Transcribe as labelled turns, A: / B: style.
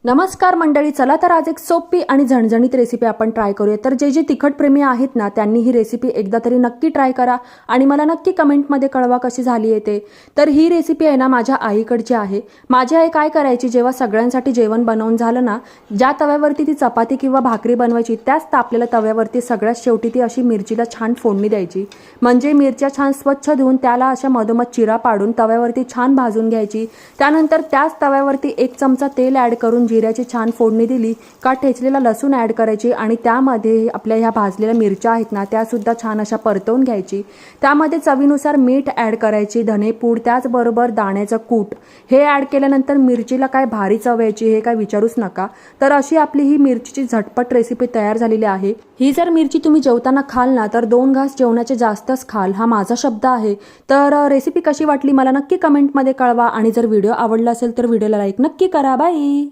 A: नमस्कार मंडळी, चला तर आज एक सोपी आणि झणझणीत रेसिपी आपण ट्राय करूया। तर जे तिखट प्रेमी आहेत ना, त्यांनी ही रेसिपी एकदा तरी नक्की ट्राय करा आणि मला नक्की कमेंटमध्ये कळवा कशी झाली आहे ते। तर ही रेसिपी आहे ना माझ्या आईकडची आहे। माझी आई काय करायची, जेव्हा सगळ्यांसाठी जेवण बनवून झालं ना, ज्या तव्यावरती ती चपाती किंवा भाकरी बनवायची त्याच तापलेल्या तव्यावरती सगळ्यात शेवटी ती अशी मिरचीला छान फोडणी द्यायची। म्हणजे मिरच्या छान स्वच्छ धुवून त्याला अशा मधोमध चिरा पाडून तव्यावरती छान भाजून घ्यायची। त्यानंतर त्याच तव्यावरती 1 चमचा तेल ॲड करून जिऱ्याची छान फोडणी दिली का ठेचलेला लसूण ॲड करायची आणि त्यामध्ये आपल्या ह्या भाजलेल्या मिरच्या आहेत ना त्या सुद्धा छान अशा परतवून घ्यायची। त्यामध्ये चवीनुसार मीठ ॲड करायची, धनेपूड, त्याचबरोबर दाण्याचं कूट हे ॲड केल्यानंतर मिरचीला काय भारी चव यायची हे काय विचारूच नका। तर अशी आपली ही मिरचीची झटपट रेसिपी तयार झालेली आहे। ही जर मिरची तुम्ही जेवताना खाल ना तर 2 घास जेवणाचे जास्तच खाल, हा माझा शब्द आहे। तर रेसिपी कशी वाटली मला नक्की कमेंटमध्ये कळवा आणि जर व्हिडिओ आवडला असेल तर व्हिडिओला लाईक नक्की करा। बाय।